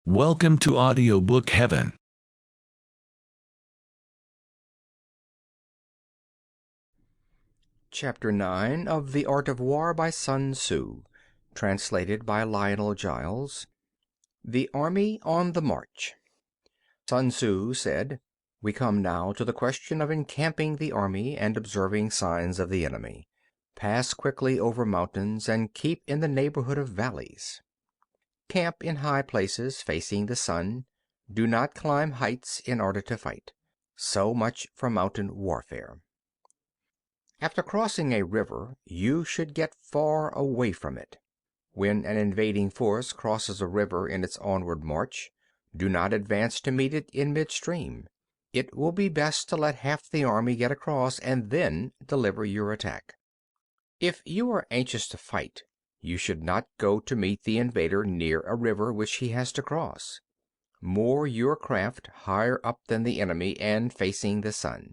Welcome to Audiobook Heaven. Chapter 9 of The Art of War by Sun Tzu, translated by Lionel Giles. The Army on the March. Sun Tzu said, "We come now to the question of encamping the army and observing signs of the enemy. Pass quickly over mountains and keep in the neighborhood of valleys. Camp in high places facing the sun. Do not climb heights in order to fight. So much for mountain warfare. After crossing a river, you should get far away from it. When an invading force crosses a river in its onward march, do not advance to meet it in midstream. It will be best to let half the army get across and then deliver your attack. If you are anxious to fight, you should not go to meet the invader near a river which he has to cross. Moor your craft higher up than the enemy and facing the sun.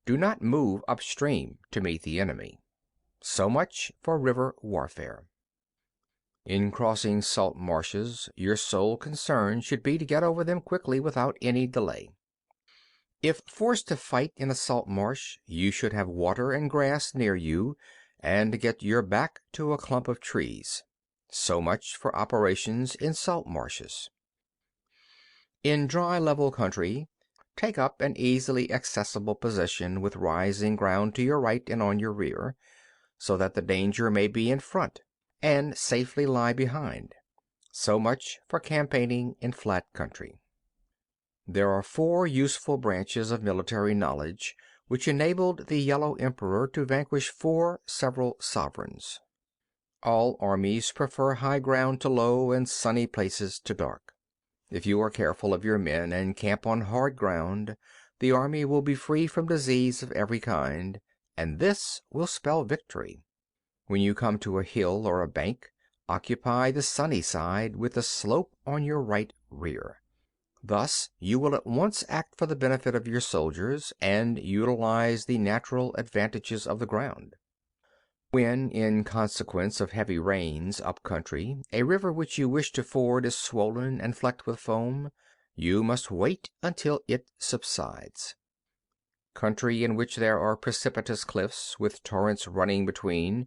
Do not move upstream to meet the enemy. So much for river warfare. In crossing salt marshes, your sole concern should be to get over them quickly without any delay. If forced to fight in a salt marsh, you should have water and grass near you, and get your back to a clump of trees. So much for operations in salt marshes. In dry level country, take up an easily accessible position with rising ground to your right and on your rear, so that the danger may be in front and safely lie behind. So much for campaigning in flat country. There are 4 useful branches of military knowledge which enabled the Yellow Emperor to vanquish 4 several sovereigns. All armies prefer high ground to low and sunny places to dark. If you are careful of your men and camp on hard ground, the army will be free from disease of every kind, and this will spell victory. When you come to a hill or a bank, occupy the sunny side with the slope on your right rear. Thus you will at once act for the benefit of your soldiers and utilize the natural advantages of the ground. When, in consequence of heavy rains up country, a river which you wish to ford is swollen and flecked with foam, you must wait until it subsides. Country in which there are precipitous cliffs with torrents running between,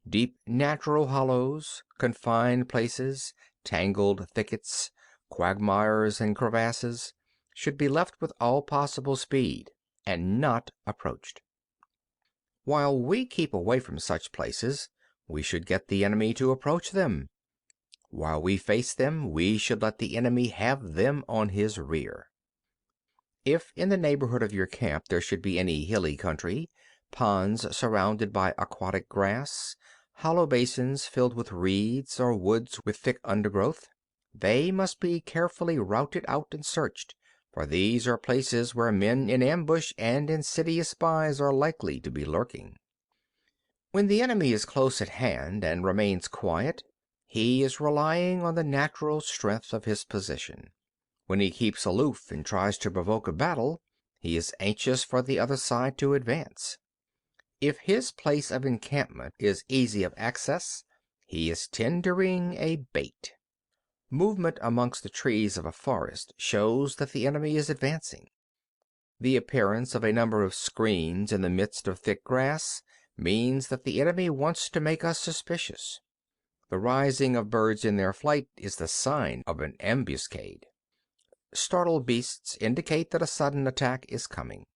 deep natural hollows, confined places, tangled thickets, quagmires and crevasses, should be left with all possible speed, and not approached. While we keep away from such places, we should get the enemy to approach them. While we face them, we should let the enemy have them on his rear. If in the neighborhood of your camp there should be any hilly country, ponds surrounded by aquatic grass, hollow basins filled with reeds, or woods with thick undergrowth, they must be carefully routed out and searched, for these are places where men in ambush and insidious spies are likely to be lurking. When the enemy is close at hand and remains quiet, he is relying on the natural strength of his position. When he keeps aloof and tries to provoke a battle, he is anxious for the other side to advance. If his place of encampment is easy of access, he is tendering a bait. Movement amongst the trees of a forest shows that the enemy is advancing. The appearance of a number of screens in the midst of thick grass means that the enemy wants to make us suspicious. The rising of birds in their flight is the sign of an ambuscade. Startled beasts indicate that a sudden attack is coming.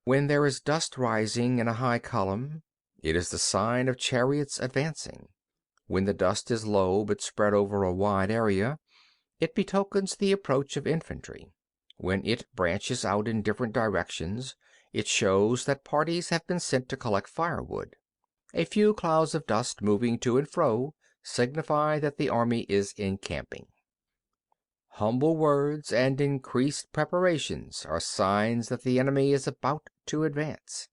When there is dust rising in a high column, it is the sign of chariots advancing. When the dust is low but spread over a wide area, it betokens the approach of infantry. When it branches out in different directions, it shows that parties have been sent to collect firewood. A few clouds of dust moving to and fro signify that the army is encamping. Humble words and increased preparations are signs that the enemy is about to advance.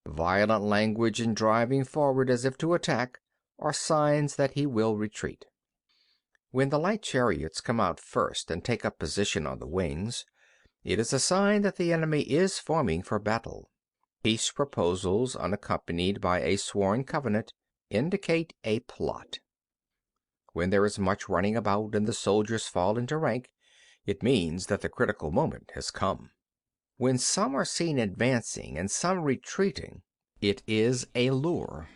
Violent language and driving forward as if to attack are signs that he will retreat. When the light chariots come out first and take up position on the wings, it is a sign that the enemy is forming for battle. Peace proposals unaccompanied by a sworn covenant indicate a plot. When there is much running about and the soldiers fall into rank, it means that the critical moment has come. When some are seen advancing and some retreating, it is a lure.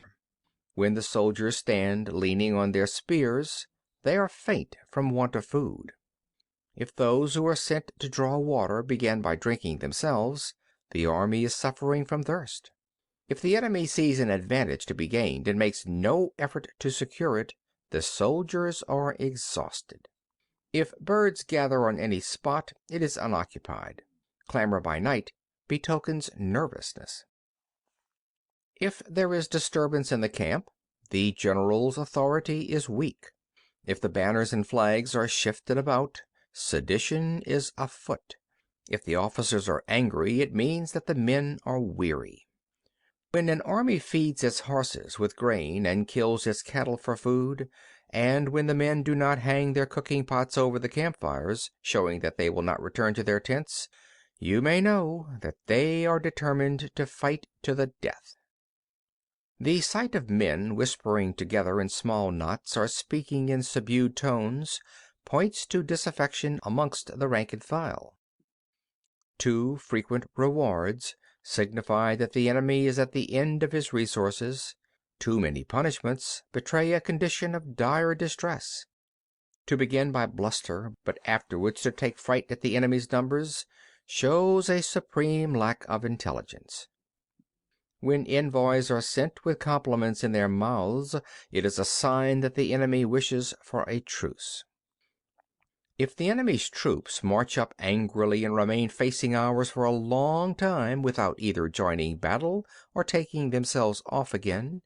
When the soldiers stand leaning on their spears, they are faint from want of food. If those who are sent to draw water begin by drinking themselves, the army is suffering from thirst. If the enemy sees an advantage to be gained and makes no effort to secure it, the soldiers are exhausted. If birds gather on any spot, it is unoccupied. Clamor by night betokens nervousness. If there is disturbance in the camp, the general's authority is weak. If the banners and flags are shifted about, sedition is afoot. If the officers are angry, it means that the men are weary. When an army feeds its horses with grain and kills its cattle for food, and when the men do not hang their cooking pots over the campfires, showing that they will not return to their tents, you may know that they are determined to fight to the death. The sight of men whispering together in small knots or speaking in subdued tones points to disaffection amongst the rank and file. Too frequent rewards signify that the enemy is at the end of his resources. Too many punishments betray a condition of dire distress. To begin by bluster, but afterwards to take fright at the enemy's numbers, shows a supreme lack of intelligence. When envoys are sent with compliments in their mouths, it is a sign that the enemy wishes for a truce. If the enemy's troops march up angrily and remain facing ours for a long time without either joining battle or taking themselves off again,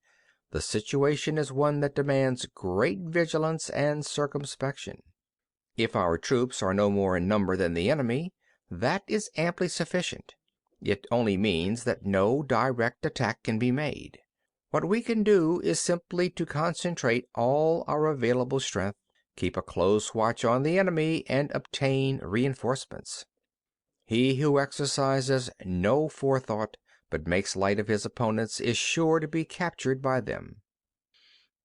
the situation is one that demands great vigilance and circumspection. If our troops are no more in number than the enemy, that is amply sufficient. It only means that no direct attack can be made. What we can do is simply to concentrate all our available strength, keep a close watch on the enemy, and obtain reinforcements. He who exercises no forethought, but makes light of his opponents, is sure to be captured by them.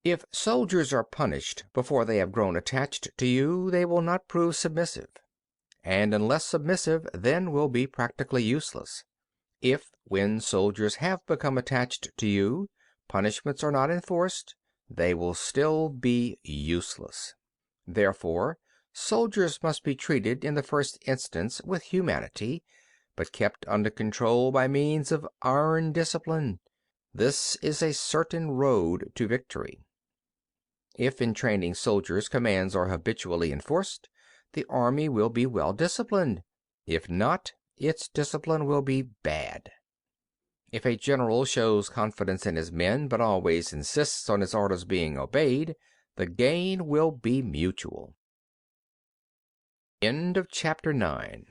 If soldiers are punished before they have grown attached to you, they will not prove submissive, and unless submissive, then will be practically useless. If, when soldiers have become attached to you, punishments are not enforced, they will still be useless. Therefore, soldiers must be treated in the first instance with humanity, but kept under control by means of iron discipline. This is a certain road to victory. If in training soldiers commands are habitually enforced, the army will be well disciplined. If not, its discipline will be bad. If a general shows confidence in his men but always insists on his orders being obeyed, the gain will be mutual. End of chapter 9.